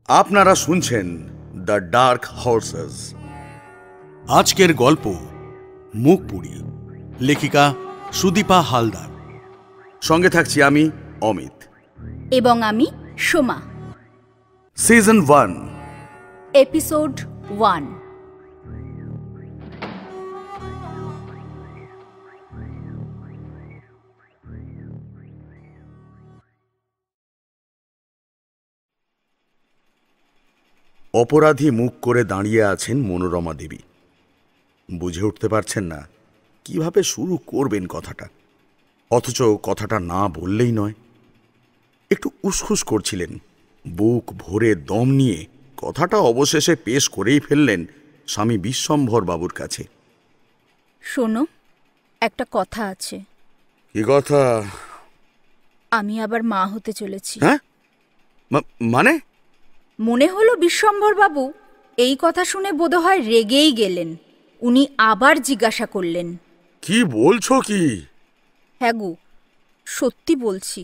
আপনারা শুনছেন the dark horse's. আজকের গল্প মুখপুরি, লেখিকা সুদীপা হালদার। সঙ্গে থাকছি আমি অমিত এবং আমি সোমা। Season 1, episode 1। অপরাধী মুখ করে দাঁড়িয়ে আছেন মনোরমা দেবী। বুঝে উঠতে পারছেন না কিভাবে শুরু করবেন কথাটা, অথচ কথাটা না বললেই নয়। একটু উসখুস করছিলেন, বুক ভরে দম নিয়ে কথাটা অবশেষে পেশ করেই ফেললেন স্বামী বিশ্বম্ভর বাবুর কাছে। শোনো, একটা কথা আছে। কি কথা? আমি আবার মা হতে চলেছি। হ্যাঁ, মানে? মনে হলো বিশ্বম্ভর বাবু এই কথা শুনে বোধহয় রেগেই গেলেন। উনি আবার জিজ্ঞাসা করলেন, কি বলছো কি? হ্যাঁ গো, সত্যি বলছি।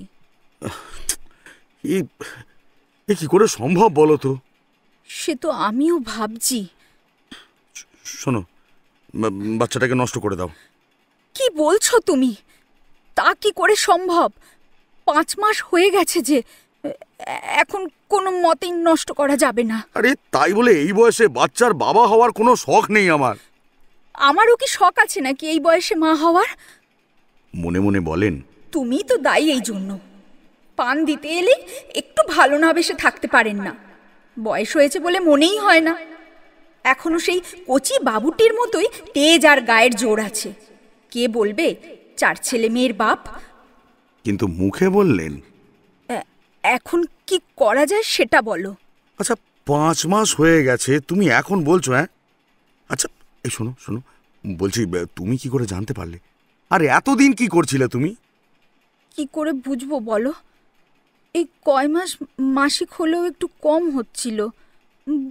এ কি করে সম্ভব বলো তো? সে তো আমিও ভাবছি। শোনো, বাচ্চাটাকে নষ্ট করে দাও। কি বলছো তুমি? তা কি করে সম্ভব? 5 মাস হয়ে গেছে যে, এখন কোনো মতেই নষ্ট করা যাবে না। আরে তাই বলে এই বয়সে বাচ্চার বাবা হওয়ার কোনো শখ নেই আমার। আমারও কি শখ আছে নাকি এই বয়সে মা হওয়ার? মনে মনে বলেন, তুমি তো দায়ী এই জন্য। পান দিতে এলে একটু ভালো না বেশে থাকতে পারেন না। বয়স হয়েছে বলে মনেই হয় না। এখনো সেই কচি বাবুটির মতোই তেজ আর গায়ের জোর আছে। কে বলবে 4 ছেলে মেয়ের বাপ? কিন্তু মুখে বললেন। এখন কি করা যায় সেটা বলো। আচ্ছা, 5 মাস হয়ে গেছে, তুমি এখন বলছো? হ্যাঁ, আচ্ছা এই শোনো শোনো, বলছি তুমি কি করে জানতে পারলে? আরে এতদিন কি করছিলে তুমি? কি করে বুঝবো বলো? এই কয় মাস মাসিক হলেও একটু কম হচ্ছিল,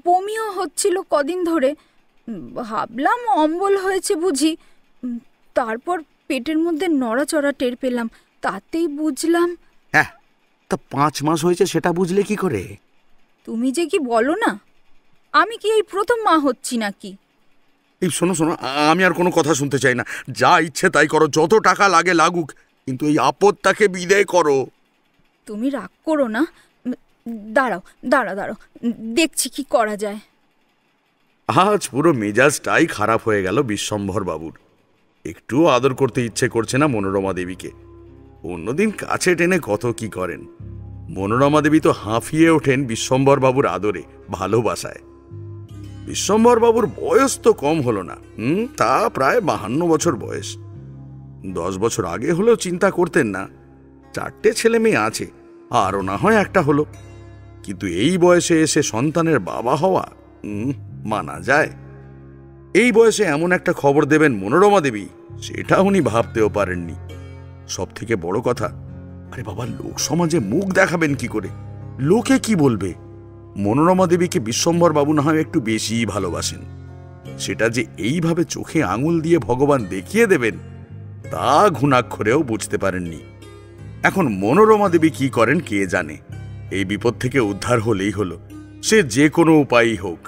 বমিও হচ্ছিল কদিন ধরে। ভাবলাম অম্বল হয়েছে বুঝি। তারপর পেটের মধ্যে নড়াচড়া টের পেলাম, তাতেই বুঝলাম। হ্যাঁ, তা 5 মাস হয়েছে সেটা বুঝলে কি করে? তুমি যে কি বলো না, আমি কি এই প্রথম মা হচ্ছি নাকি? এই শোনো শোনো, আমি আর কোনো কথা শুনতে চাই না। যা ইচ্ছে তাই করো, যত টাকা লাগে লাগুক, কিন্তু এই আপদটাকে বিদায় করো। তুমি রাগ করো না। দাঁড়াও দাঁড়াও দাঁড়াও, দেখছি কি করা যায়। আজ পুরো মেজাজটাই খারাপ হয়ে গেল বিশ্বম্ভর বাবুর। একটু আদর করতে ইচ্ছে করছে না মনোরমা দেবীকে। অন্যদিন কাছে টেনে কত কি করেন। মনোরমা দেবী তো হাঁফিয়ে ওঠেন বিশ্বম্ভর বাবুর আদরে, ভালোবাসায়। বিশ্বম্ভর বাবুর বয়স তো কম হলো না, তা প্রায় 52 বছর বয়স। 10 বছর আগে হলেও চিন্তা করতেন না। 4টে ছেলে মেয়ে আছে, আরও না হয় একটা হলো। কিন্তু এই বয়সে এসে সন্তানের বাবা হওয়া মানা যায়? এই বয়সে এমন একটা খবর দেবেন মনোরমা দেবী, সেটা উনি ভাবতেও পারেননি। সব থেকে বড় কথা, আরে বাবা, লোক সমাজে মুখ দেখাবেন কি করে? লোকে কি বলবে? মনোরমা দেবীকে বিশ্বম্ভর বাবু না হয় একটু বেশিই ভালোবাসেন। সেটা যে এইভাবে চোখে আঙুল দিয়ে ভগবান দেখিয়ে দেবেন, তা ঘুণাক্ষরেও বুঝতে পারেননি। এখন মনোরমা দেবী কি করেন কে জানে। এই বিপদ থেকে উদ্ধার হলেই হলো, সে যে কোনো উপায়ই হোক।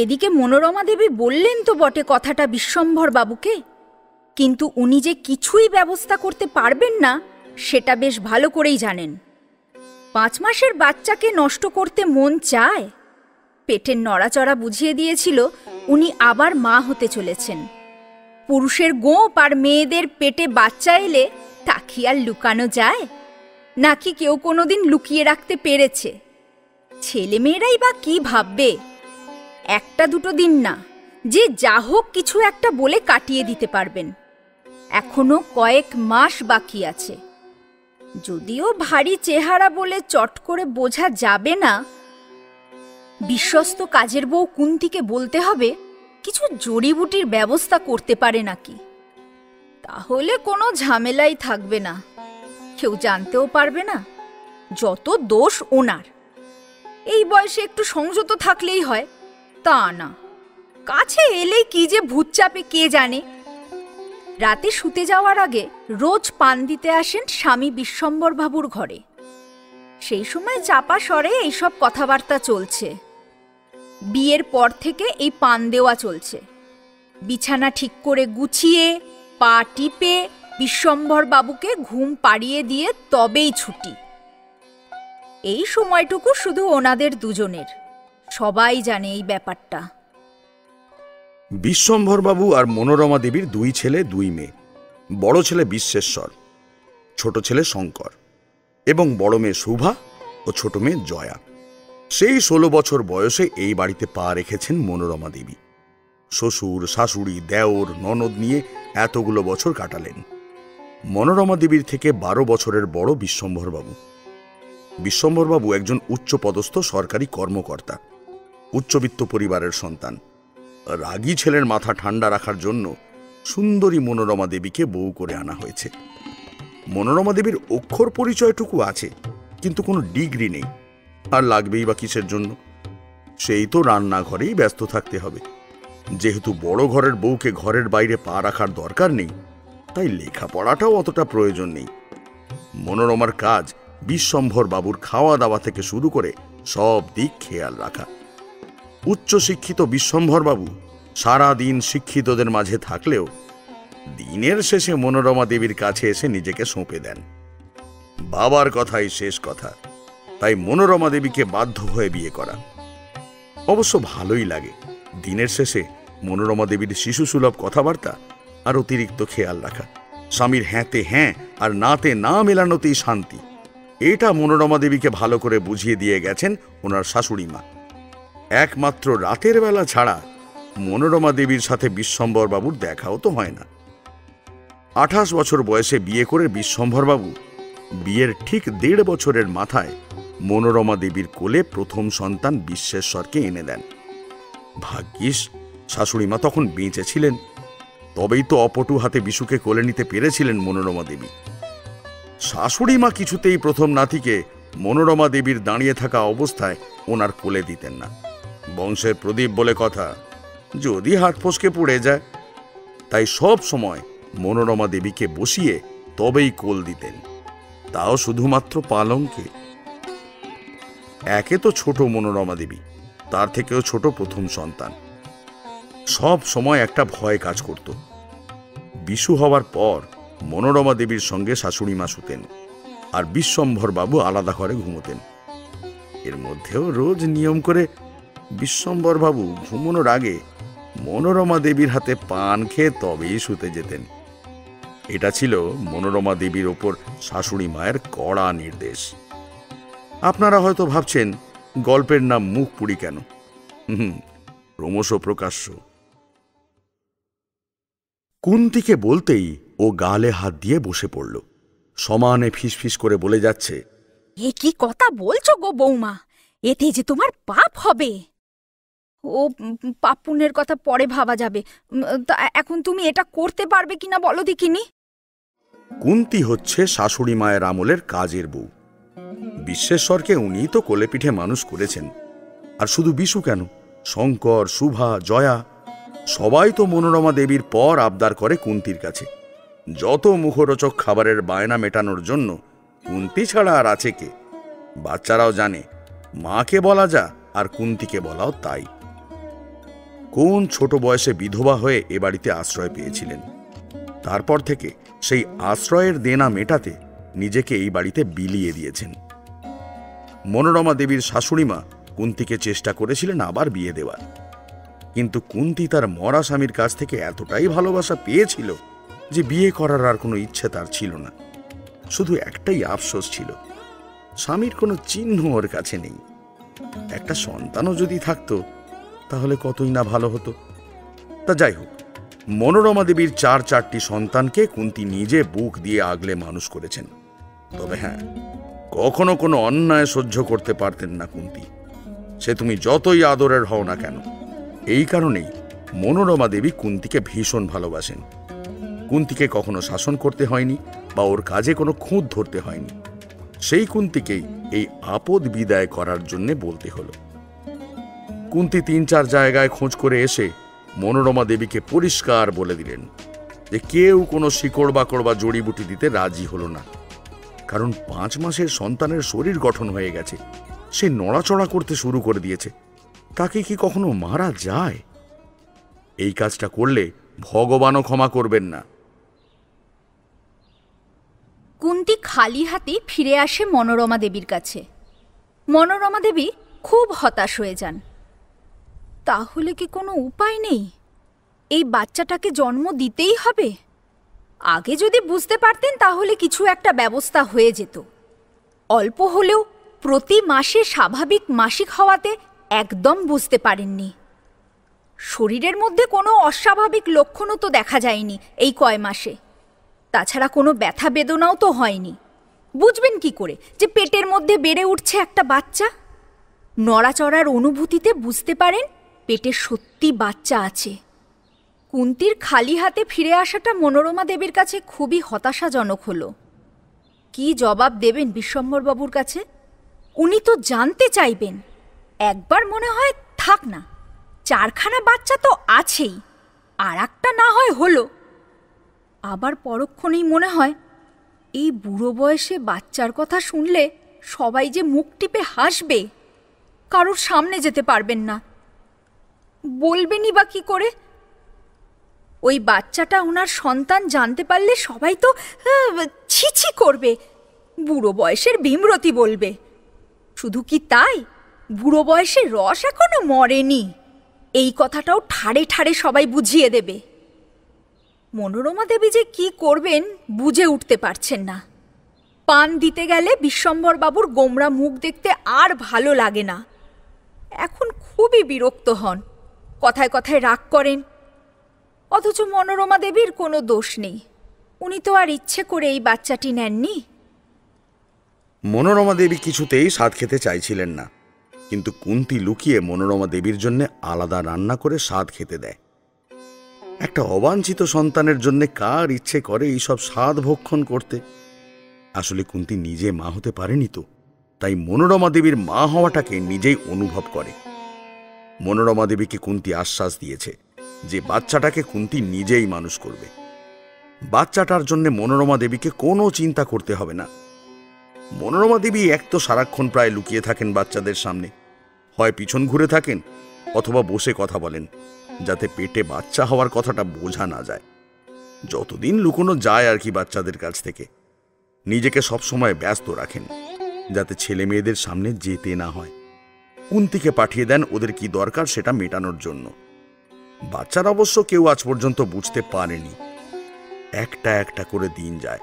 এদিকে মনোরমা দেবী বললেন তো বটে কথাটা বিশ্বম্ভর বাবুকে, কিন্তু উনি যে কিছুই ব্যবস্থা করতে পারবেন না সেটা বেশ ভালো করেই জানেন। 5 মাসের বাচ্চাকে নষ্ট করতে মন চায়? পেটের নড়াচড়া বুঝিয়ে দিয়েছিল উনি আবার মা হতে চলেছেন। পুরুষের গোপ আর মেয়েদের পেটে বাচ্চা এলে তা কি আর লুকানো যায়? নাকি কেউ কোনোদিন লুকিয়ে রাখতে পেরেছে? ছেলে মেয়েরাই বা কি ভাববে? 1-2 দিন না, যে যা হোক কিছু একটা বলে কাটিয়ে দিতে পারবেন। এখনো কয়েক মাস বাকি আছে। যদিও ভারী চেহারা বলে চট করে বোঝা যাবে না। বিশ্বস্ত কাজের বউ কুন্তিকে বলতে হবে কিছু জড়িবুটির ব্যবস্থা করতে পারে নাকি। তাহলে কোনো ঝামেলাই থাকবে না, কেউ জানতেও পারবে না। যত দোষ ওনার। এই বয়সে একটু সংযত থাকলেই হয়, তা না। কাছে এলেই কি যে ভূত চাপে কে জানে। রাতে শুতে যাওয়ার আগে রোজ পান দিতে আসেন স্বামী বিশ্বম্ভর বাবুর ঘরে। সেই সময় চাপা স্বরে এইসব কথাবার্তা চলছে। বিয়ের পর থেকে এই পান দেওয়া চলছে। বিছানা ঠিক করে গুছিয়ে পা টিপে বিশ্বম্ভর বাবুকে ঘুম পাড়িয়ে দিয়ে তবেই ছুটি। এই সময়টুকু শুধু ওনাদের দুজনের, সবাই জানে এই ব্যাপারটা। বিশ্বম্ভর বাবু আর মনোরমা দেবীর 2 ছেলে 2 মেয়ে। বড় ছেলে বিশ্বেশ্বর, ছোট ছেলে শঙ্কর এবং বড় মেয়ে শুভা ও ছোট মেয়ে জয়া। সেই 16 বছর বয়সে এই বাড়িতে পা রেখেছেন মনোরমা দেবী। শ্বশুর, শাশুড়ি, দেওর, ননদ নিয়ে এতগুলো বছর কাটালেন। মনোরমা দেবীর থেকে 12 বছরের বড় বিশ্বম্ভর বাবু। বিশ্বম্ভর বাবু একজন উচ্চপদস্থ সরকারি কর্মকর্তা, উচ্চবিত্ত পরিবারের সন্তান। রাগী ছেলের মাথা ঠান্ডা রাখার জন্য সুন্দরী মনোরমা দেবীকে বউ করে আনা হয়েছে। মনোরমা দেবীর অক্ষর পরিচয়টুকু আছে, কিন্তু কোনো ডিগ্রি নেই। আর লাগবেই বা কিসের জন্য? সেই তো রান্নাঘরেই ব্যস্ত থাকতে হবে। যেহেতু বড় ঘরের বউকে ঘরের বাইরে পা রাখার দরকার নেই, তাই লেখাপড়াটাও অতটা প্রয়োজন নেই। মনোরমার কাজ বিশ্বম্ভর বাবুর খাওয়া দাওয়া থেকে শুরু করে সব দিক খেয়াল রাখা। উচ্চশিক্ষিত বিশ্বম্ভর বাবু সারা দিন শিক্ষিতদের মাঝে থাকলেও দিনের শেষে মনোরমা দেবীর কাছে এসে নিজেকে সঁপে দেন। বাবার কথাই শেষ কথা, তাই মনোরমা দেবীকে বাধ্য হয়ে বিয়ে করা। অবশ্য ভালোই লাগে। দিনের শেষে মনোরমা দেবীর শিশুসুলভ কথাবার্তা আর অতিরিক্ত খেয়াল রাখা, স্বামীর হ্যাঁতে হ্যাঁ আর নাতে না মেলানোতেই শান্তি, এটা মনোরমা দেবীকে ভালো করে বুঝিয়ে দিয়ে গেছেন ওনার শাশুড়ি মা। একমাত্র রাতের বেলা ছাড়া মনোরমা দেবীর সাথে বিশ্বম্ভর বাবুর দেখাও তো হয় না। 28 বছর বয়সে বিয়ে করে বিশ্বম্ভর বাবু বিয়ের ঠিক 1.5 বছরের মাথায় মনোরমা দেবীর কোলে প্রথম সন্তান বিশ্বেশ্বরকে এনে দেন। ভাগ্যিস শাশুড়িমা তখন বেঁচে ছিলেন, তবেই তো অপটু হাতে বিশুকে কোলে নিতে পেরেছিলেন মনোরমা দেবী। শাশুড়িমা কিছুতেই প্রথম নাতিকে মনোরমা দেবীর দাঁড়িয়ে থাকা অবস্থায় ওনার কোলে দিতেন না। বংশের প্রদীপ বলে কথা, যদি হাত ফসকে পড়ে যায়। তাই সব সময় মনোরমা দেবীকে বসিয়ে তবেই কোল দিতেন, তাও শুধুমাত্র পালঙ্কে। একে তো ছোট মনোরমা দেবী, তার থেকেও ছোট প্রথম সন্তান। সব সময় একটা ভয় কাজ করত। বিশু হওয়ার পর মনোরমা দেবীর সঙ্গে শাশুড়িমা শুতেন, আর বিশ্বম্ভর বাবু আলাদা ঘরে ঘুমোতেন। এর মধ্যেও রোজ নিয়ম করে বিশ্বম্ভর বাবু ঘুমানোর আগে মনোরমা দেবীর হাতে পান খেয়ে তবেই শুতে যেতেন। এটা ছিল মনোরমা দেবীর ওপর শাশুড়ি মায়ের কড়া নির্দেশ। আপনারা হয়তো ভাবছেন গল্পের নাম মুখ পুড়ি কেন? ক্রমশ প্রকাশ্য। কুন্তিকে বলতেই ও গালে হাত দিয়ে বসে পড়ল, সমানে ফিসফিস করে বলে যাচ্ছে, এ কি কথা বলছো গো বৌমা? এতে যে তোমার পাপ হবে। ও পাপ পুণ্যের কথা পরে ভাবা যাবে, তা এখন তুমি এটা করতে পারবে কিনা বলো দেখিনি। কুন্তি হচ্ছে শাশুড়ি মায়ের আমলের কাজের বউ। বিশ্বেশ্বরকে উনিই তো কোলে পিঠে মানুষ করেছেন। আর শুধু বিশু কেন, শঙ্কর, শুভা, জয়া সবাই তো মনোরমা দেবীর পর আবদার করে কুন্তির কাছে। যত মুখরোচক খাবারের বায়না মেটানোর জন্য কুন্তি ছাড়া আর আছে কে? বাচ্চারাও জানে মাকে বলা যা আর কুন্তিকে বলাও তাই। কোন ছোট বয়সে বিধবা হয়ে এ বাড়িতে আশ্রয় পেয়েছিলেন, তারপর থেকে সেই আশ্রয়ের দেনা মেটাতে নিজেকে এই বাড়িতে বিলিয়ে দিয়েছেন। মনোরমা দেবীর শাশুড়িমা কুন্তিকে চেষ্টা করেছিলেন আবার বিয়ে দেওয়ার, কিন্তু কুন্তি তার মরা স্বামীর কাছ থেকে এতটাই ভালোবাসা পেয়েছিল যে বিয়ে করার আর কোনো ইচ্ছে তার ছিল না। শুধু একটাই আফসোস ছিল, স্বামীর কোনো চিহ্ন ওর কাছে নেই। একটা সন্তানও যদি থাকতো তাহলে কতই না ভালো হতো। তা যাই হোক, মনোরমা দেবীর 4টি সন্তানকে কুন্তি নিজে বুক দিয়ে আগলে মানুষ করেছেন। তবে হ্যাঁ, কখনো কোনো অন্যায় সহ্য করতে পারতেন না কুন্তি, সে তুমি যতই আদরের হও না কেন। এই কারণেই মনোরমা দেবী কুন্তিকে ভীষণ ভালোবাসেন। কুন্তিকে কখনো শাসন করতে হয়নি বা ওর কাজে কোনো খুঁত ধরতে হয়নি। সেই কুন্তিকেই এই আপদ বিদায় করার জন্য বলতে হলো। কুন্তি 3-4 জায়গায় খোঁজ করে এসে মনোরমা দেবীকে পরিষ্কার বলে দিলেন যে কেউ কোনো শিকড় বাকড় বা জড়িবুটি দিতে রাজি হলো না। কারণ 5 মাসের সন্তানের শরীর গঠন হয়ে গেছে, সে নড়াচড়া করতে শুরু করে দিয়েছে। তাকে কি কখনো মারা যায়? এই কাজটা করলে ভগবানও ক্ষমা করবেন না। কুন্তী খালি হাতে ফিরে আসে মনোরমা দেবীর কাছে। মনোরমা দেবী খুব হতাশ হয়ে যান। তাহলে কি কোনো উপায় নেই? এই বাচ্চাটাকে জন্ম দিতেই হবে? আগে যদি বুঝতে পারতেন তাহলে কিছু একটা ব্যবস্থা হয়ে যেত। অল্প হলেও প্রতি মাসে স্বাভাবিক মাসিক হওয়াতে একদম বুঝতে পারেননি। শরীরের মধ্যে কোনো অস্বাভাবিক লক্ষণও তো দেখা যায়নি এই কয় মাসে। তাছাড়া কোনো ব্যথা বেদনাও তো হয়নি। বুঝবেন কি করে যে পেটের মধ্যে বেড়ে উঠছে একটা বাচ্চা? নড়াচড়ার অনুভূতিতে বুঝতে পারেন পেটে সত্যি বাচ্চা আছে। কুন্তীর খালি হাতে ফিরে আসাটা মনোরমা দেবীর কাছে খুবই হতাশাজনক হলো। কি জবাব দেবেন বিশ্বম্ভরবাবুর কাছে? উনি তো জানতে চাইবেন। একবার মনে হয় থাক না, 4খানা বাচ্চা তো আছেই, আর একটা না হয় হলো। আবার পরক্ষণেই মনে হয় এই বুড়ো বয়সে বাচ্চার কথা শুনলে সবাই যে মুখ টিপে হাসবে, কারোর সামনে যেতে পারবেন না। বলবেনই বা কি করে? ওই বাচ্চাটা ওনার সন্তান জানতে পারলে সবাই তো ছিছি করবে, বুড়ো বয়সের ভীমরতি বলবে। শুধু কি তাই, বুড়ো বয়সের রস এখনো মরেনি, এই কথাটাও ঠাড়ে ঠাড়ে সবাই বুঝিয়ে দেবে। মনোরমা দেবী যে কি করবেন বুঝে উঠতে পারছেন না। পান দিতে গেলে বিশ্বম্ভরবাবুর গোমরা মুখ দেখতে আর ভালো লাগে না। এখন খুবই বিরক্ত হন, কথায় কথায় রাগ করেন। অথচ মনোরমা দেবীর কোনো দোষ নেই, উনি তো আর ইচ্ছে করে এই বাচ্চাটি নেননি। মনোরমা দেবী কিছুতেই স্বাদ খেতে চাইছিলেন না, কিন্তু কুন্তী লুকিয়ে মনোরমা দেবীর জন্য আলাদা রান্না করে স্বাদ খেতে দেয়। একটা অবাঞ্ছিত সন্তানের জন্য কার ইচ্ছে করে এইসব স্বাদ ভক্ষণ করতে? আসলে কুন্তী নিজে মা হতে পারেনি তো, তাই মনোরমা দেবীর মা হওয়াটাকে নিজেই অনুভব করে। মনোরমা দেবীকে কুন্তী আশ্বাস দিয়েছে যে বাচ্চাটাকে কুন্তী নিজেই মানুষ করবে। বাচ্চাটার জন্য মনোরমা দেবীকে কোনো চিন্তা করতে হবে না। মনোরমা দেবী এক তো সারাক্ষণ প্রায় লুকিয়ে থাকেন বাচ্চাদের সামনে, হয় পিছন ঘুরে থাকেন অথবা বসে কথা বলেন, যাতে পেটে বাচ্চা হওয়ার কথাটা বোঝা না যায়। যতদিন লুকোনো যায় আর কি বাচ্চাদের কাছ থেকে। নিজেকে সবসময় ব্যস্ত রাখেন যাতে ছেলে মেয়েদের সামনে যেতে না হয়। কুন্তীকে পাঠিয়ে দেন ওদের কি দরকার সেটা মেটানোর জন্য। বাচ্চারা অবশ্য কেউ আজ পর্যন্ত বুঝতে পারেনি। একটা একটা করে দিন যায়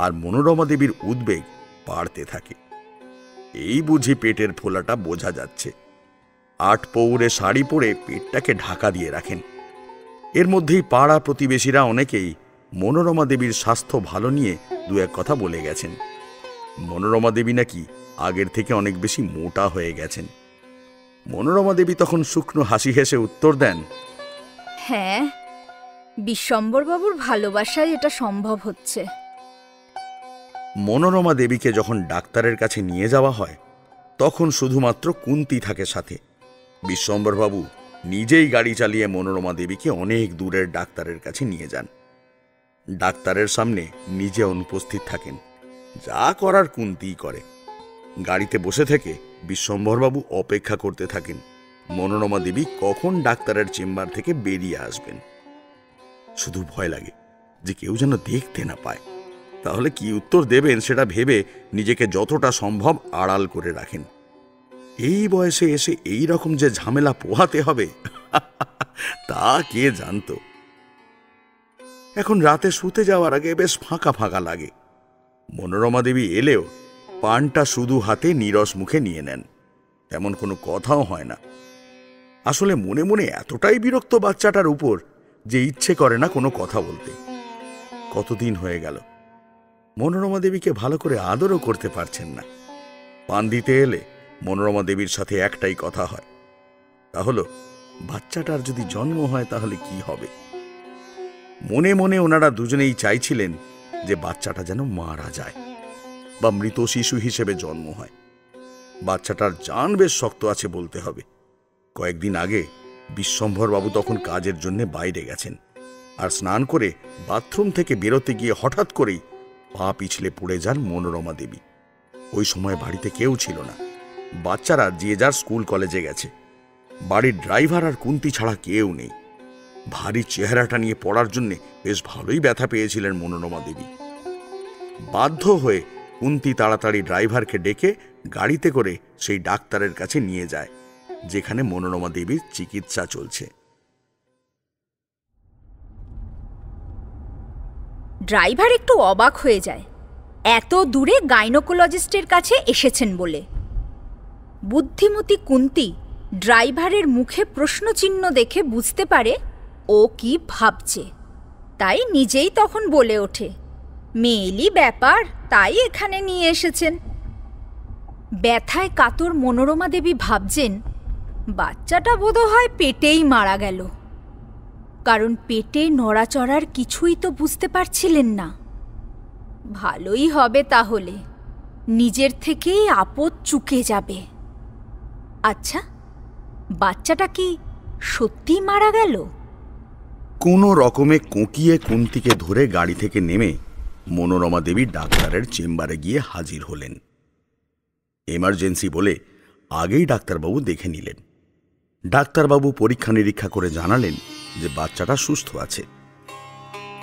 আর মনোরমা দেবীর উদ্বেগ বাড়তে থাকে। এই বুঝি পেটের ফোলাটা বোঝা যাচ্ছে। 8 পৌরে শাড়ি পরে পেটটাকে ঢাকা দিয়ে রাখেন। এর মধ্যেই পাড়া প্রতিবেশীরা অনেকেই মনোরমা দেবীর স্বাস্থ্য ভালো নিয়ে দু এক কথা বলে গেছেন। মনোরমা দেবী নাকি আগের থেকে অনেক বেশি মোটা হয়ে গেছেন। মনোরমা দেবী তখন শুকনো হাসি হেসে উত্তর দেন, হ্যাঁ, বিশ্বম্ভরবাবুর ভালোবাসায় এটা সম্ভব হচ্ছে। মনোরমা দেবীকে যখন ডাক্তারের কাছে নিয়ে যাওয়া হয় তখন শুধুমাত্র কুন্তী থাকে সাথে। বিশ্বম্ভরবাবু নিজেই গাড়ি চালিয়ে মনোরমা দেবীকে অনেক দূরের ডাক্তারের কাছে নিয়ে যান। ডাক্তারের সামনে নিজে অনুপস্থিত থাকেন, যা করার কুন্তীই করে। গাড়িতে বসে থেকে বিশ্বম্ভরবাবু অপেক্ষা করতে থাকেন মনোরমা দেবী কখন ডাক্তারের চেম্বার থেকে বেরিয়ে আসবেন। শুধু ভয় লাগে যে কেউ যেন দেখতে না পায়, তাহলে কি উত্তর দেবেন সেটা ভেবে নিজেকে যতটা সম্ভব আড়াল করে রাখেন। এই বয়সে এসে এই রকম যে ঝামেলা পোহাতে হবে তা কে জানত। এখন রাতে শুতে যাওয়ার আগে বেশ ফাঁকা ফাঁকা লাগে। মনোরমা দেবী এলেও পানটা শুধু হাতে নীরস মুখে নিয়ে নেন, তেমন কোনো কথাও হয় না। আসলে মনে মনে এতটাই বিরক্ত বাচ্চাটার উপর যে ইচ্ছে করে না কোনো কথা বলতে। কতদিন হয়ে গেল মনোরমা দেবীকে ভালো করে আদরও করতে পারছেন না। পান দিতে এলে মনোরমা দেবীর সাথে একটাই কথা হয়, তা হলো বাচ্চাটার যদি জন্ম হয় তাহলে কি হবে। মনে মনে ওনারা দুজনেই চাইছিলেন যে বাচ্চাটা যেন মারা যায় বা মৃত শিশু হিসেবে জন্ম হয়। বাচ্চাটার জান বেশ শক্ত আছে বলতে হবে। কয়েকদিন আগে বিশ্বম্ভরবাবু তখন কাজের জন্য বাইরে গেছেন, আর স্নান করে বাথরুম থেকে বেরোতে গিয়ে হঠাৎ করেই পা পিছলে পড়ে যান মনোরমা দেবী। ওই সময় বাড়িতে কেউ ছিল না, বাচ্চারা যে যার স্কুল কলেজে গেছে। বাড়ির ড্রাইভার আর কুন্তি ছাড়া কেউ নেই। ভারী চেহারাটা নিয়ে পড়ার জন্যে বেশ ভালোই ব্যথা পেয়েছিলেন মনোরমা দেবী। বাধ্য হয়ে কুন্তি তাড়াতাড়ি ড্রাইভারকে ডেকে গাড়িতে করে সেই ডাক্তারের কাছে নিয়ে যায়, যেখানে মনোরমা দেবীর চিকিৎসা চলছে। ড্রাইভার একটু অবাক হয়ে যায় এত দূরে গাইনোকোলজিস্টের কাছে এসেছেন বলে। বুদ্ধিমতী কুন্তি ড্রাইভারের মুখে প্রশ্নচিহ্ন দেখে বুঝতে পারে ও কি ভাবছে, তাই নিজেই তখন বলে ওঠে, মেয়েলি ব্যাপার, তাই এখানে নিয়ে এসেছেন। ব্যথায় কাতর মনোরমা দেবী ভাবছেন বাচ্চাটা বোধহয় পেটেই মারা গেল, কারণ পেটে নড়াচড়ার কিছুই তো বুঝতে পারছিলেন না। ভালোই হবে তাহলে, নিজের থেকেই আপদ চুকে যাবে। আচ্ছা, বাচ্চাটা কি সত্যি মারা গেল? কোনো রকমে কোঁকিয়ে কুন্তিকে ধরে গাড়ি থেকে নেমে মনোরমা দেবী ডাক্তারের চেম্বারে গিয়ে হাজির হলেন। এমার্জেন্সি বলে আগেই ডাক্তারবাবু দেখে নিলেন। ডাক্তারবাবু পরীক্ষা নিরীক্ষা করে জানালেন যে বাচ্চাটা সুস্থ আছে।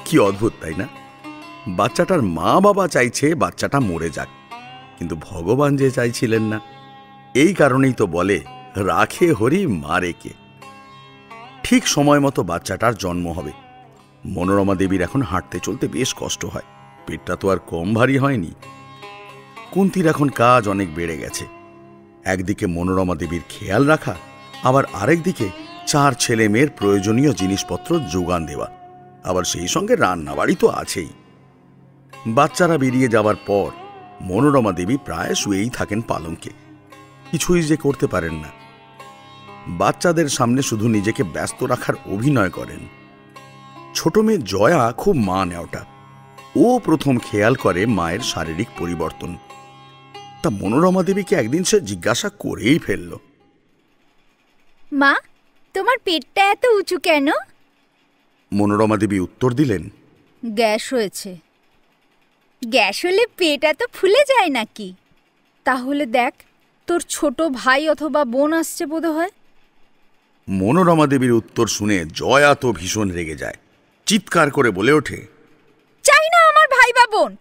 কি অদ্ভুত, তাই না? বাচ্চাটার মা বাবা চাইছে বাচ্চাটা মরে যাক, কিন্তু ভগবান যে চাইছিলেন না। এই কারণেই তো বলে, রাখে হরি মারে কে। ঠিক সময় মতো বাচ্চাটার জন্ম হবে। মনোরমা দেবীর এখন হাঁটতে চলতে বেশ কষ্ট হয়, পেটটা তো আর কম ভারী হয়নি। কুন্তির এখন কাজ অনেক বেড়ে গেছে। একদিকে মনোরমা দেবীর খেয়াল রাখা, আবার আরেকদিকে 4 ছেলে মেয়ের প্রয়োজনীয় জিনিসপত্র যোগান দেওয়া, আবার সেই সঙ্গে রান্নাবাড়ি তো আছেই। বাচ্চারা বেরিয়ে যাওয়ার পর মনোরমা দেবী প্রায় শুয়েই থাকেন পালঙ্কে, কিছুই যে করতে পারেন না। বাচ্চাদের সামনে শুধু নিজেকে ব্যস্ত রাখার অভিনয় করেন। ছোট মেয়ে জয়া খুব মা নেওটা, ও প্রথম খেয়াল করে মায়ের শারীরিক পরিবর্তন। তা মনোরমা দেবীকে একদিন সে জিজ্ঞাসা করেই ফেলল, মা, তোমার পেটটা এত উঁচু কেন? মনোরমা দেবী উত্তর দিলেন, গ্যাস হয়েছে। গ্যাস হলে পেট এত ফুলে যায় নাকি? তাহলে দেখ, তোর ছোট ভাই অথবা বোন আসছে বোধহয়। মনোরমা দেবীর উত্তর শুনে জয়া তো ভীষণ রেগে যায়, চিৎকার করে বলে ওঠে, চাই না আমার ভাই বা বোন।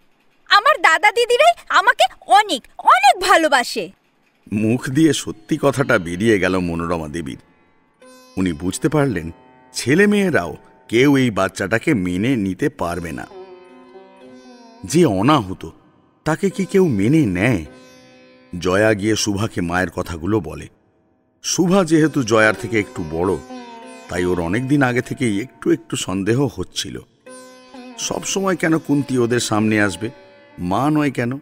আমার দাদা দিদিরাই আমাকে অনেক অনেক ভালোবাসে। মুখ দিয়ে সত্যি কথাটা বেরিয়ে গেল মনোরমা দেবীর। উনি বুঝতে পারলেন ছেলে মেয়েরাও কেউ এই বাচ্চাটাকে মেনে নিতে পারবে না। যে অনাহুত, তাকে কি কেউ মেনে নেয়? জয়া গিয়ে শুভাকে মায়ের কথাগুলো বলে। শুভা যেহেতু জয়ার থেকে একটু বড়, তাই ওর অনেকদিন আগে থেকেই একটু একটু সন্দেহ হচ্ছিল, সবসময় কেন কুন্তি ওদের সামনে আসবে, মা নয় কেন?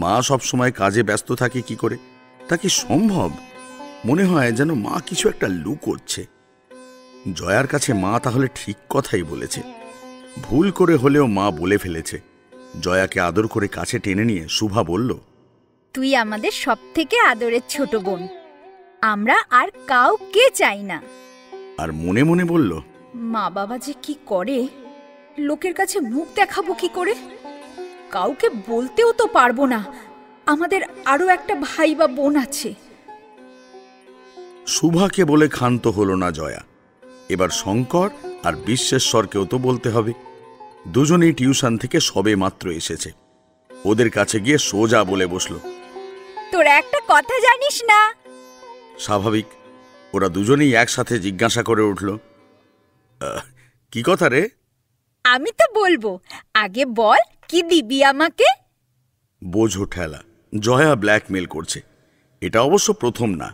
মা সবসময় কাজে ব্যস্ত থাকে কি করে? তা কি সম্ভব? মনে হয় যেন মা কিছু একটা লুকোচ্ছে। জয়ার কাছে মা তাহলে ঠিক কথাই বলেছে, ভুল করে হলেও মা বলে ফেলেছে। জয়াকে আদর করে কাছে টেনে নিয়ে শুভা বলল, তুই আমাদের সব থেকে আদরের ছোট বোন, আমরা আর কাউকে চাই না। আর মনে মনে বলল, মা বাবা যে কি করে, লোকের কাছে মুখ দেখাবো কি করে? কাউকে বলতেও তো পারবো না আমাদের আরো একটা ভাই বা বোন আছে। শুভাকে বলে ক্ষান্ত হলো না জয়া। এবার শঙ্কর আর বিশ্বেশ্বরকেও তো বলতে হবে। দুজনেই টিউশন থেকে সবে মাত্র এসেছে। ওদের কাছে গিয়ে সোজা বলে বসলো, তোরা একটা কথা জানিস না? স্বাভাবিক, ওরা দুজনেই একসাথে জিজ্ঞাসা করে উঠল, কি কথা রে? আমি তো বলবো, আগে বল কি দিবি আমাকে? বোঝো ঠেলা, জয়া ব্ল্যাকমেল করছে। এটা অবশ্য প্রথম না।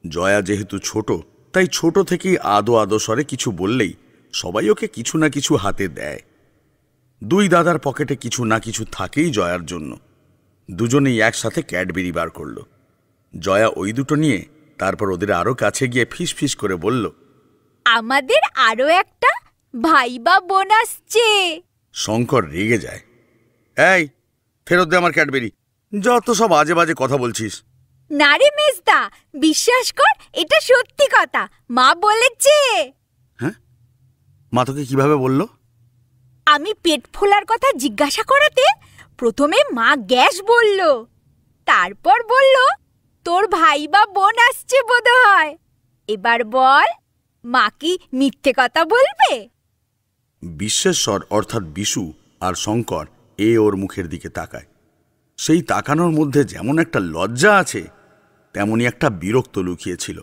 জয়া যেহেতু ছোট, তাই ছোট থেকেই আদো আদো স্বরে কিছু বললেই সবাই ওকে কিছু না কিছু হাতে দেয়। দুই দাদার পকেটে কিছু না কিছু থাকেই জয়ার জন্য। দুজনেই একসাথে ক্যাডবেরি বার করল। জয়া ওই দুটো নিয়ে তারপর ওদের আরো কাছে গিয়ে ফিস ফিস করে বলল, আমাদের আরো একটা ভাই বা বোন আসছে। শঙ্কর রেগে যায়, এই ফেরত দে আমার ক্যাডবেরি, যত সব আজে বাজে কথা বলছিস। না রে মেজদা, বিশ্বাস কর, এটা সত্যি কথা, মা বলেছে। হ্যাঁ, মা তোকে কিভাবে বলল? আমি পেট ফোলার কথা জিজ্ঞাসা করাতে প্রথমে মা গ্যাস বলল, তারপর বলল তোর ভাই বা বোন আসছে বোধহয়। এবার বল, মা কি মিথ্যে কথা বলবে? বিশ্বেশ্বর অর্থাৎ বিশু আর শঙ্কর ওর মুখের দিকে তাকায়। সেই তাকানোর মধ্যে যেমন একটা লজ্জা আছে, তেমনি একটা বিরক্ত লুকিয়েছিল।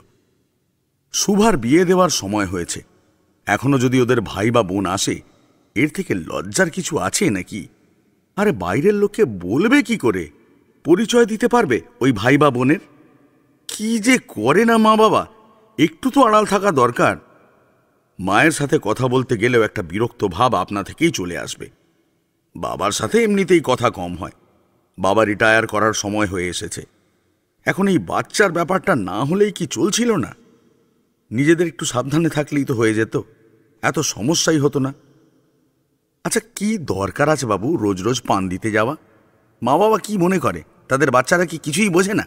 শুভার বিয়ে দেওয়ার সময় হয়েছে, এখনো যদি ওদের ভাই বা বোন আসে, এর থেকে লজ্জার কিছু আছে নাকি? আরে বাইরের লোককে বলবে কি করে? পরিচয় দিতে পারবে ওই ভাই বা বোনের? কি যে করে না মা বাবা, একটু তো আড়াল থাকা দরকার। মায়ের সাথে কথা বলতে গেলেও একটা বিরক্ত ভাব আপনা থেকেই চলে আসবে। বাবার সাথে এমনিতেই কথা কম হয়, বাবা রিটায়ার করার সময় হয়ে এসেছে। এখন এই বাচ্চার ব্যাপারটা না হলেই কি চলছিল না? নিজেদের একটু সাবধানে থাকলেই তো হয়ে যেত, এত সমস্যাই হতো না। আচ্ছা, কি দরকার আছে বাবু রোজ রোজ পান দিতে যাওয়া? মা বাবা কি মনে করে? তাদের বাচ্চারা কি কিছুই বোঝে না?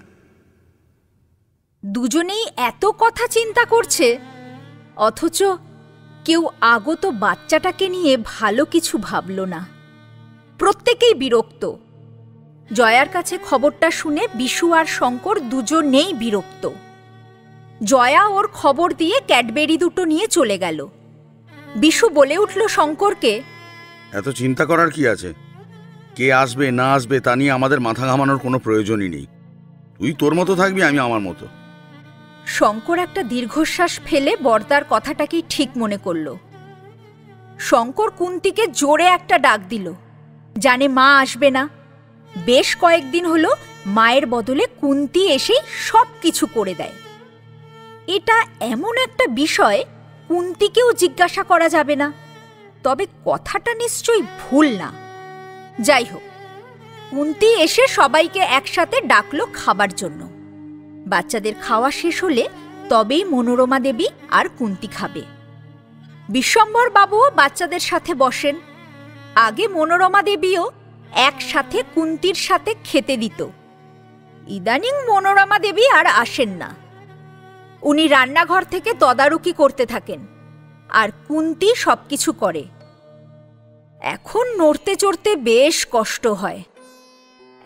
দুজনেই এত কথা চিন্তা করছে, অথচ কেউ আগত বাচ্চাটাকে নিয়ে ভালো কিছু ভাবল না। প্রত্যেকেই বিরক্ত। জয়ার কাছে খবরটা শুনে বিশু আর শঙ্কর দুজনেই বিরক্ত। জয়া ওর খবর দিয়ে ক্যাডবেরি দুটো নিয়ে চলে গেল। বিশু বলে উঠল শঙ্করকে, এত চিন্তা করার কি আছে? কে আসবে না আসবে তা নিয়ে আমাদের মাথা ঘামানোর কোনো প্রয়োজনই নেই। তুই তোর মতো থাকবি, আমি আমার মতো। শঙ্কর একটা দীর্ঘশ্বাস ফেলে বর্দার কথাটাকেই ঠিক মনে করল। শঙ্কর কুন্তিকে জোরে একটা ডাক দিল, জানে মা আসবে না। বেশ কয়েকদিন হলো মায়ের বদলে কুন্তি এসেই সব কিছু করে দেয়। এটা এমন একটা বিষয় কুন্তিকেও জিজ্ঞাসা করা যাবে না, তবে কথাটা নিশ্চয়ই ভুল না। যাই হোক, কুন্তি এসে সবাইকে একসাথে ডাকলো খাবার জন্য। বাচ্চাদের খাওয়া শেষ হলে তবেই মনোরমা দেবী আর কুন্তি খাবে। বিশ্বম্ভর বাবুও বাচ্চাদের সাথে বসেন। আগে মনোরমা দেবীও একসাথে কুন্তির সাথে খেতে দিত। ইদানিং মনোরমা দেবী আর আসেন না। উনি রান্নাঘর থেকে তদারকি করতে থাকেন, আর কুন্তি সবকিছু করে। এখন নড়তে চড়তে বেশ কষ্ট হয়।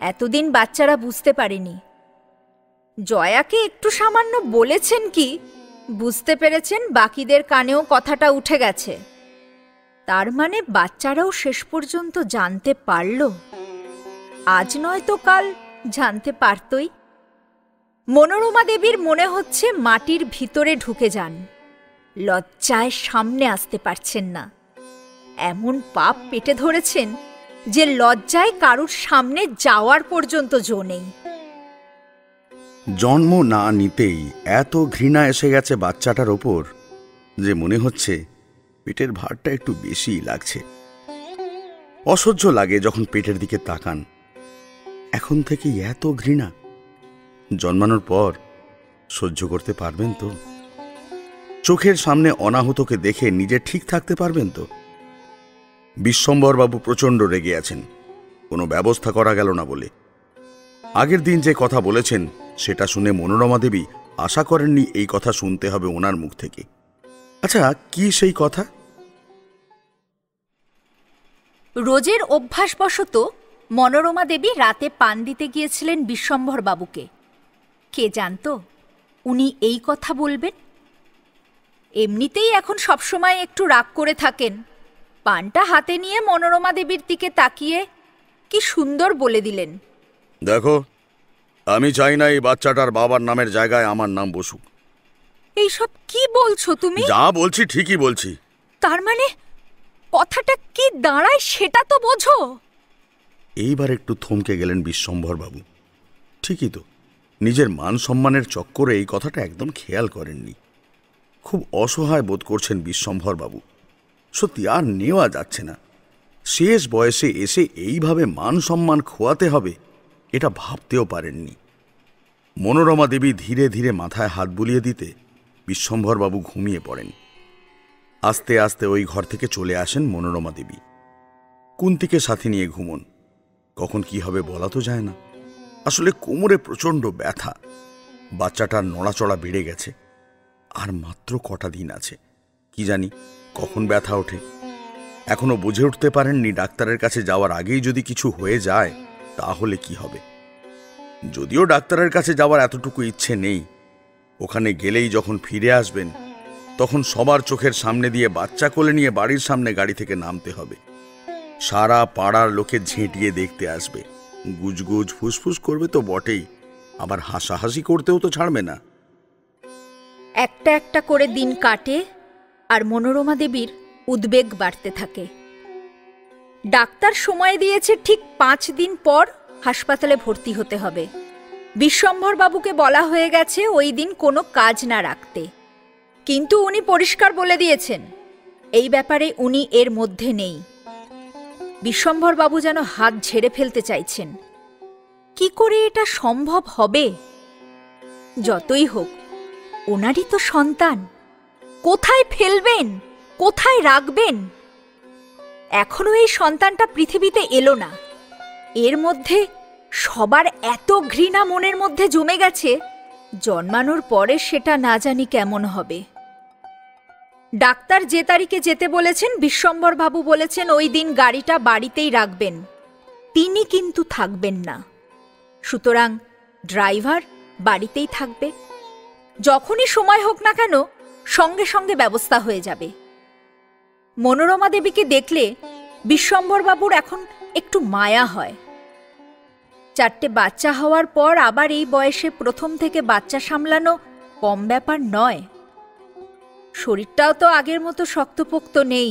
এতদিন বাচ্চারা বুঝতে পারেনি। জয়াকে একটু সামান্য বলেছেন কি, বুঝতে পেরেছেন বাকিদের কানেও কথাটা উঠে গেছে। তার মানে বাচ্চারাও শেষ পর্যন্ত জানতে পারল। আজ নয় তো কাল জানতে পারতই। মনোরমা দেবীর মনে হচ্ছে মাটির ভিতরে ঢুকে যান। লজ্জায় সামনে আসতে পারছেন না। এমন পাপ পেটে ধরেছেন যে লজ্জায় কারুর সামনে যাওয়ার পর্যন্ত জো নেই। জন্ম না নিতেই এত ঘৃণা এসে গেছে বাচ্চাটার ওপর যে মনে হচ্ছে পেটের ভারটা একটু বেশিই লাগছে। অসহ্য লাগে যখন পেটের দিকে তাকান। এখন থেকেই এত ঘৃণা? জন্মানোর পর সহ্য করতে পারবেন তো? চোখের সামনে অনাহতকে দেখে নিজে ঠিক থাকতে পারবেন তো? বিশ্বম্ভরবাবু প্রচণ্ড রেগে আছেন, কোনো ব্যবস্থা করা গেল না বলে। আগের দিন যে কথা বলেছেন সেটা শুনে মনোরমা দেবী আশা করেননি এই কথা শুনতে হবে ওনার মুখ থেকে। আচ্ছা, কি সেই কথা? রোজের অভ্যাসবশত মনোরমা দেবী রাতে পান দিতে গিয়েছিলেন বিশ্বম্ভর বাবুকে। কে জানত উনি এই কথা বলবেন? এমনিতেই এখন সবসময় একটু রাগ করে থাকেন। পানটা হাতে নিয়ে মনোরমা দেবীর দিকে তাকিয়ে কি সুন্দর বলে দিলেন, দেখো, আমি চাই না এই বাচ্চাটার বাবার নামের জায়গায় আমার নাম বসুক। এইসব কি বলছো তুমি? যা বলছি ঠিকই বলছি। তার মানে কথাটা কি দাঁড়ায় সেটা তো বোঝো। এইবার একটু থমকে গেলেন বিশ্বম্ভরবাবু। ঠিকই তো, নিজের মান সম্মানের চক্করে এই কথাটা একদম খেয়াল করেননি। খুব অসহায় বোধ করছেন বিশ্বম্ভরবাবু। সত্যি আর নেওয়া যাচ্ছে না। শেষ বয়সে এসে এইভাবে মান সম্মান খোয়াতে হবে এটা ভাবতেও পারেননি। মনোরমা দেবী ধীরে ধীরে মাথায় হাত বুলিয়ে দিতে বিশ্বম্ভরবাবু ঘুমিয়ে পড়েন। আস্তে আস্তে ওই ঘর থেকে চলে আসেন মনোরমা দেবী। কুন্তিকে সাথে নিয়ে ঘুমন। কখন কি হবে বলা তো যায় না। আসলে কোমরে প্রচণ্ড ব্যথা। বাচ্চাটার নড়াচড়া বেড়ে গেছে। আর মাত্র কটা দিন আছে, কি জানি কখন ব্যথা ওঠে। এখনো বুঝে উঠতে পারেননি ডাক্তারের কাছে যাওয়ার আগেই যদি কিছু হয়ে যায় তাহলে কি হবে। যদিও ডাক্তারের কাছে যাওয়ার এতটুকু ইচ্ছে নেই, ওখানে গেলেই যখন ফিরে আসবেন তখন সবার চোখের সামনে দিয়ে বাচ্চা কোলে নিয়ে বাড়ির সামনে গাড়ি থেকে নামতে হবে। সারা পাড়ার লোকে ঝেঁটিয়ে দেখতে আসবে, গুজগুজ ফুসফুস করবে তো বটেই, আবার হাসাহাসি করতেও তো ছাড়বে না। একটা একটা করে দিন কাটে আর মনোরমা দেবীর উদ্বেগ বাড়তে থাকে। ডাক্তার সময় দিয়েছে ঠিক 5 দিন পর হাসপাতালে ভর্তি হতে হবে। বিশ্বম্ভর বাবুকে বলা হয়ে গেছে ওই দিন কোনো কাজ না রাখতে, কিন্তু উনি পরিষ্কার বলে দিয়েছেন এই ব্যাপারে উনি এর মধ্যে নেই। বিশ্বম্ভর বাবু যেন হাত ঝেড়ে ফেলতে চাইছেন। কি করে এটা সম্ভব হবে? যতই হোক ওনারই তো সন্তান, কোথায় ফেলবেন, কোথায় রাখবেন? এখনো এই সন্তানটা পৃথিবীতে এলো না, এর মধ্যে সবার এত ঘৃণা মনের মধ্যে জমে গেছে, জন্মানোর পরে সেটা না জানি কেমন হবে। ডাক্তার যে তারিখে যেতে বলেছেন বিশ্বম্ভর বাবু বলেছেন ওই দিন গাড়িটা বাড়িতেই রাখবেন, তিনি কিন্তু থাকবেন না। সুতরাং ড্রাইভার বাড়িতেই থাকবে, যখনই সময় হোক না কেন সঙ্গে সঙ্গে ব্যবস্থা হয়ে যাবে। মনোরমা দেবীকে দেখলে বিশ্বম্ভর বাবুর এখন একটু মায়া হয়। 4টে বাচ্চা হওয়ার পর আবার এই বয়সে প্রথম থেকে বাচ্চা সামলানো কম ব্যাপার নয়। শরীরটাও তো আগের মতো শক্তপোক্ত নেই,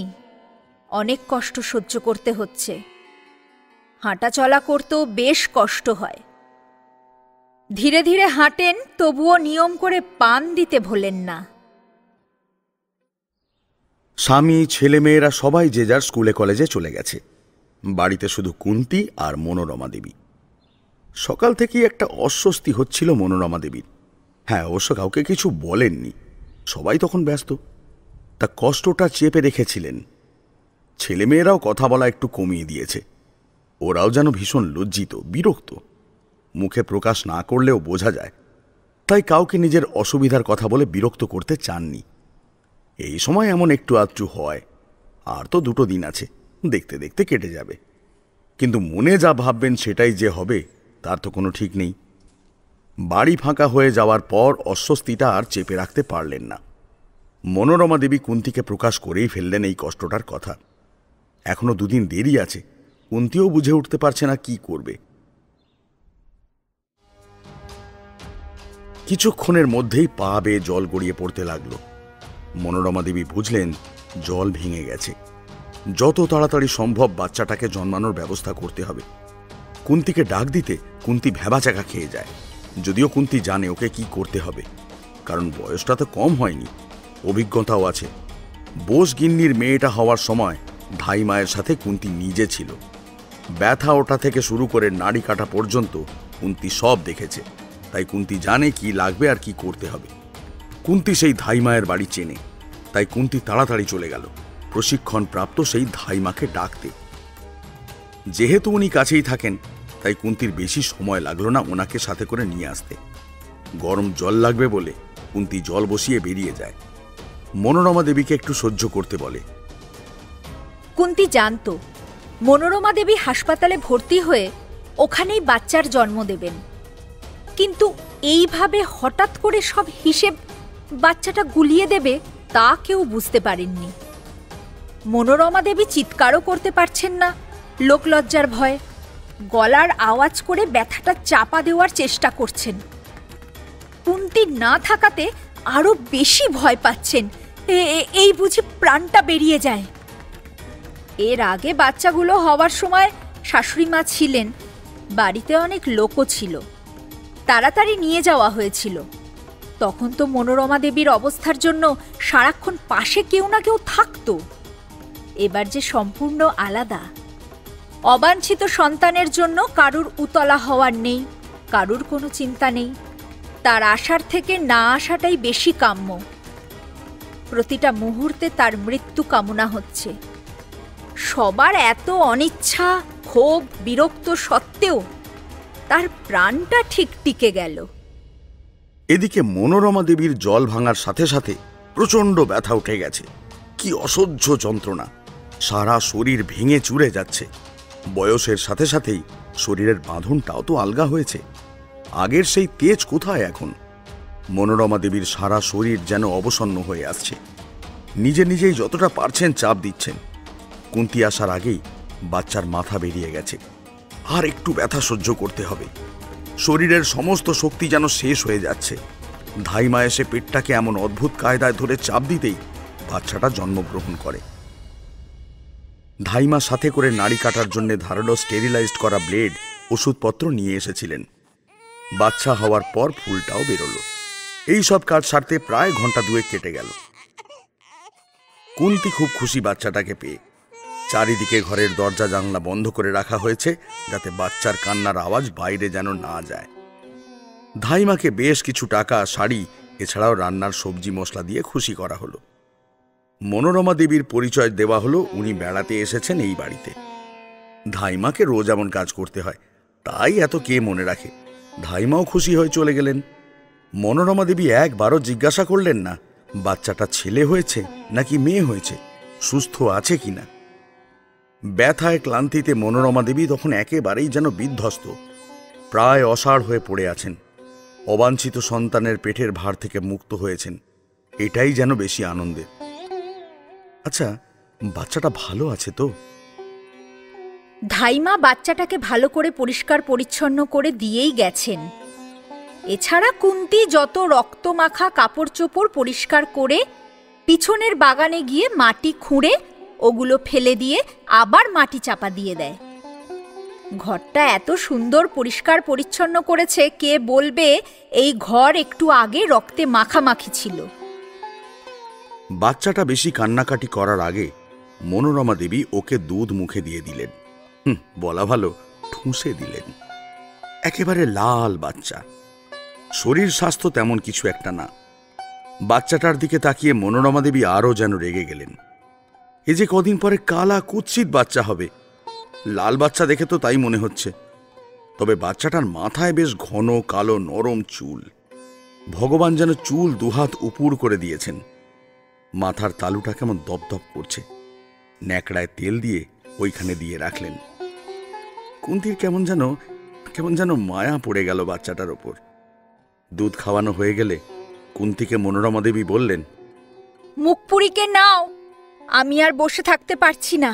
অনেক কষ্ট সহ্য করতে হচ্ছে। হাঁটা চলা করতেও বেশ কষ্ট হয়। ধীরে ধীরে হাঁটেন, তবুও নিয়ম করে পান দিতে ভোলেন না। স্বামী, ছেলেমেয়েরা সবাই যে যার স্কুলে কলেজে চলে গেছে, বাড়িতে শুধু কুন্তি আর মনোরমা দেবী। সকাল থেকেই একটা অস্বস্তি হচ্ছিল মনোরমা দেবীর। হ্যাঁ, অবশ্য কাউকে কিছু বলেননি, সবাই তখন ব্যস্ত, তা কষ্টটা চেপে রেখেছিলেন। ছেলেমেয়েরাও কথা বলা একটু কমিয়ে দিয়েছে, ওরাও যেন ভীষণ লজ্জিত, বিরক্ত। মুখে প্রকাশ না করলেও বোঝা যায়, তাই কাউকে নিজের অসুবিধার কথা বলে বিরক্ত করতে চাননি। এই সময় এমন একটু আধটু হয়, আর তো 2 দিন আছে, দেখতে দেখতে কেটে যাবে। কিন্তু মনে যা ভাববেন সেটাই যে হবে তার তো কোনো ঠিক নেই। বাড়ি ফাঁকা হয়ে যাওয়ার পর অস্বস্তিটা আর চেপে রাখতে পারলেন না। মনোরমা দেবী কুন্তিকে প্রকাশ করেই ফেললেন এই কষ্টটার কথা। এখনো 2 দিন দেরি আছে, কুন্তিও বুঝে উঠতে পারছে না কি করবে। কিছুক্ষণের মধ্যেই পা বেয়ে জল গড়িয়ে পড়তে লাগলো। মনোরমা দেবী বুঝলেন জল ভেঙে গেছে, যত তাড়াতাড়ি সম্ভব বাচ্চাটাকে জন্মানোর ব্যবস্থা করতে হবে। কুন্তিকে ডাক দিতে কুন্তি ভ্যাবাচাকা খেয়ে যায়, যদিও কুন্তি জানে ওকে কি করতে হবে, কারণ বয়সটা তো কম হয়নি, অভিজ্ঞতাও আছে। বোস গিন্নির মেয়েটা হওয়ার সময় ধাই মায়ের সাথে কুন্তি নিজে ছিল। ব্যথা ওঠা থেকে শুরু করে নাড়ি কাটা পর্যন্ত কুন্তি সব দেখেছে, তাই কুন্তি জানে কি লাগবে আর কি করতে হবে। কুন্তি সেই ধাইমায়ের বাড়ি চেনে, তাই কুন্তি তাড়াতাড়ি চলে গেল প্রশিক্ষণপ্রাপ্ত সেই ধাইমাকে ডাকতে। যেহেতু উনি কাছেই থাকেন, তাই কুন্তির বেশি সময় লাগলো না ওনাকে সাথে করে নিয়ে আসতে। গরম জল লাগবে বলে কুন্তি জল বসিয়ে বেরিয়ে যায়। মনোরমা দেবীকে একটু সহ্য করতে বলে। কুন্তি জানত মনোরমা দেবী হাসপাতালে ভর্তি হয়ে ওখানেই বাচ্চার জন্ম দেবেন, কিন্তু এইভাবে হঠাৎ করে সব হিসেব বাচ্চাটা গুলিয়ে দেবে তা কেউ বুঝতে পারেননি। মনোরমা দেবী চিৎকারও করতে পারছেন না লোকলজ্জার ভয়ে, গলার আওয়াজ করে ব্যথাটা চাপা দেওয়ার চেষ্টা করছেন। কুন্তি না থাকাতে আরো বেশি ভয় পাচ্ছেন, এই বুঝি প্রাণটা বেরিয়ে যায়। এর আগে বাচ্চাগুলো হওয়ার সময় শাশুড়ি মা ছিলেন, বাড়িতে অনেক লোকও ছিল, তাড়াতাড়ি নিয়ে যাওয়া হয়েছিল। তখন তো মনোরমা দেবীর অবস্থার জন্য সারাক্ষণ পাশে কেউ না কেউ থাকতো। এবার যে সম্পূর্ণ আলাদা। অবাঞ্ছিত সন্তানের জন্য কারুর উতলা হওয়ার নেই, কারুর কোনো চিন্তা নেই। তার আসার থেকে না আসাটাই বেশি কাম্য। প্রতিটা মুহূর্তে তার মৃত্যু কামনা হচ্ছে। সবার এত অনিচ্ছা, ক্ষোভ, বিরক্ত সত্ত্বেও তার প্রাণটা ঠিক টিকে গেল। এদিকে মনোরমা দেবীর জল ভাঙার সাথে সাথে প্রচণ্ড ব্যথা উঠে গেছে। কি অসহ্য যন্ত্রণা! সারা শরীর ভেঙে চুরে যাচ্ছে। বয়সের সাথে সাথেই শরীরের বাঁধনটাও তো আলগা হয়েছে। আগের সেই তেজ কোথায় এখন? মনোরমা দেবীর সারা শরীর যেন অবসন্ন হয়ে আসছে। নিজে নিজেই যতটা পারছেন চাপ দিচ্ছেন। কুন্তী আসার আগেই বাচ্চার মাথা বেরিয়ে গেছে। আর একটু ব্যথা সহ্য করতে হবে। শরীরের সমস্ত শক্তি যেন শেষ হয়ে যাচ্ছে। ধাইমা এসে পেটটাকে এমন অদ্ভুত কায়দায় ধরে চাপ দিতেই বাচ্চাটা জন্মগ্রহণ করে। ধাইমা সাথে করে নাড়ি কাটার জন্য ধারালো স্টেরিলাইজড করা ব্লেড, ওষুধপত্র নিয়ে এসেছিলেন। বাচ্চা হওয়ার পর ফুলটাও বেরোল। এই সব কাজ সারতে প্রায় ঘন্টা দুয়েক কেটে গেল। কুন্তী খুব খুশি বাচ্চাটাকে পেয়ে। চারিদিকে ঘরের দরজা জানলা বন্ধ করে রাখা হয়েছে, যাতে বাচ্চার কান্নার আওয়াজ বাইরে যেন না যায়। ধাইমাকে বেশ কিছু টাকা, শাড়ি, এছাড়াও রান্নার সবজি মশলা দিয়ে খুশি করা হলো। মনোরমা দেবীর পরিচয় দেওয়া হলো উনি বেড়াতে এসেছেন এই বাড়িতে। ধাইমাকে রোজ এমন কাজ করতে হয়, তাই এত কে মনে রাখে। ধাইমাও খুশি হয়ে চলে গেলেন। মনোরমা দেবী একবারও জিজ্ঞাসা করলেন না বাচ্চাটা ছেলে হয়েছে নাকি মেয়ে হয়েছে, সুস্থ আছে কিনা। ব্যথায় ক্লান্তিতে মনোরমা দেবী তখন একেবারেই যেন বিধ্বস্ত, প্রায় অসাড় হয়ে পড়ে আছেন। অবাঞ্ছিত সন্তানের পেটের ভার থেকে মুক্ত হয়েছেন, এটাই যেন বেশি আনন্দের। আচ্ছা, বাচ্চাটা ভালো আছে তো? ধাইমা বাচ্চাটাকে ভালো করে পরিষ্কার পরিচ্ছন্ন করে দিয়েই গেছেন। এছাড়া কুন্তী যত রক্তমাখা কাপড় চোপড় পরিষ্কার করে পিছনের বাগানে গিয়ে মাটি খুঁড়ে ওগুলো ফেলে দিয়ে আবার মাটি চাপা দিয়ে দেয়। ঘরটা এত সুন্দর পরিষ্কার পরিচ্ছন্ন করেছে, কে বলবে এই ঘর একটু আগে রক্তে মাখামাখি ছিল। বাচ্চাটা বেশি কান্নাকাটি করার আগে মনোরমা দেবী ওকে দুধ মুখে দিয়ে দিলেন। বলা ভালো, ঠুসে দিলেন। একেবারে লাল বাচ্চা। শরীর স্বাস্থ্য তেমন কিছু একটা না। বাচ্চাটার দিকে তাকিয়ে মনোরমা দেবী আরও যেন রেগে গেলেন। এ যে কদিন পরে কালা কুৎসিত বাচ্চা হবে। লাল বাচ্চা দেখে তো তাই মনে হচ্ছে। তবে বাচ্চাটার মাথায় বেশ ঘন কালো নরম চুল। ভগবান যেন চুল দুহাত উপুর করে দিয়েছেন। মাথার তালুটা কেমন দপদপ করছে। ন্যাকড়ায় তেল দিয়ে ওইখানে দিয়ে রাখলেন। কুন্তীর কেমন যেন মায়া পড়ে গেল বাচ্চাটার ওপর। দুধ খাওয়ানো হয়ে গেলে কুন্তীকে মনোরমা দেবী বললেন, মুখপুরীকে নাও, আমি আর বসে থাকতে পারছি না।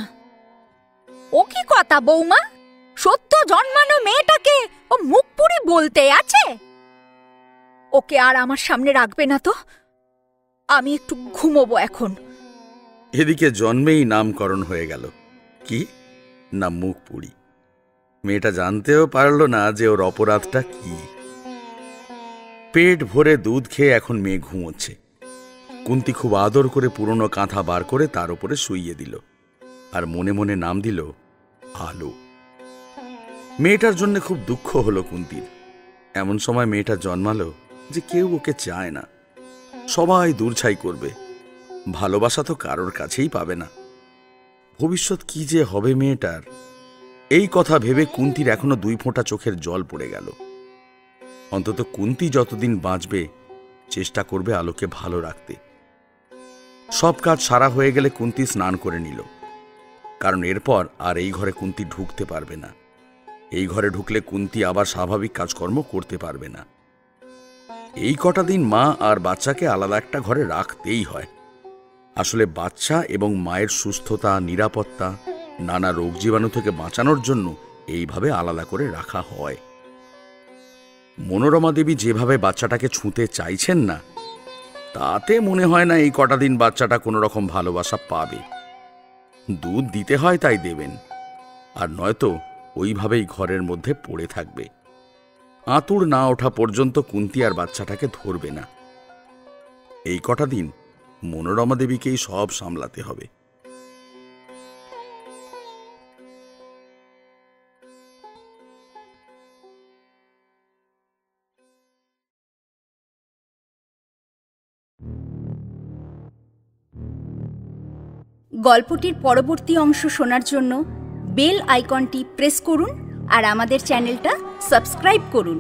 ও কি কথা বৌমা, সত্য জন্মানো মেয়েটাকে ও মুখপুরী বলতে আছে? ওকে আর আমার সামনে রাখবে না তো? আমি একটু ঘুমোবো এখন। এদিকে জন্মেই নামকরণ হয়ে গেল। কি না, মুখপুরী। মেয়েটা জানতেও পারল না যে ওর অপরাধটা কি। পেট ভরে দুধ খেয়ে এখন মেয়ে ঘুমোচ্ছে। কুন্তী খুব আদর করে পুরনো কাঁথা বার করে তার উপরে শুইয়ে দিল, আর মনে মনে নাম দিল আলো। মেয়েটার জন্য খুব দুঃখ হলো কুন্তীর। এমন সময় মেয়েটা জন্মালো যে কেউ ওকে চায় না, সবাই দূরছাই করবে। ভালোবাসা তো কারোর কাছেই পাবে না। ভবিষ্যৎ কি যে হবে মেয়েটার, এই কথা ভেবে কুন্তীর এখনো 2 ফোঁটা চোখের জল পড়ে গেল। অন্তত কুন্তী যতদিন বাঁচবে চেষ্টা করবে আলোকে ভালো রাখতে। সব কাজ সারা হয়ে গেলে কুন্তী স্নান করে নিল, কারণ এরপর আর এই ঘরে কুন্তী ঢুকতে পারবে না। এই ঘরে ঢুকলে কুন্তী আবার স্বাভাবিক কাজকর্ম করতে পারবে না। এই কটা দিন মা আর বাচ্চাকে আলাদা একটা ঘরে রাখতেই হয়। আসলে বাচ্চা এবং মায়ের সুস্থতা, নিরাপত্তা, নানা রোগ জীবাণু থেকে বাঁচানোর জন্য এইভাবে আলাদা করে রাখা হয়। মনোরমা দেবী যেভাবে বাচ্চাটাকে ছুঁতে চাইছেন না, তাতে মনে হয় না এই কটা দিন বাচ্চাটা কোনো রকম ভালোবাসা পাবে। দুধ দিতে হয় তাই দেবেন, আর নয়তো ওইভাবেই ঘরের মধ্যে পড়ে থাকবে। আঁতুড় না ওঠা পর্যন্ত কুন্তী আর বাচ্চাটাকে ধরবে না। এই কটা দিন মনোরমা দেবীকেই সব সামলাতে হবে। গল্পটির পরবর্তী অংশ শোনার জন্য বেল আইকনটি প্রেস করুন আর আমাদের চ্যানেলটা সাবস্ক্রাইব করুন।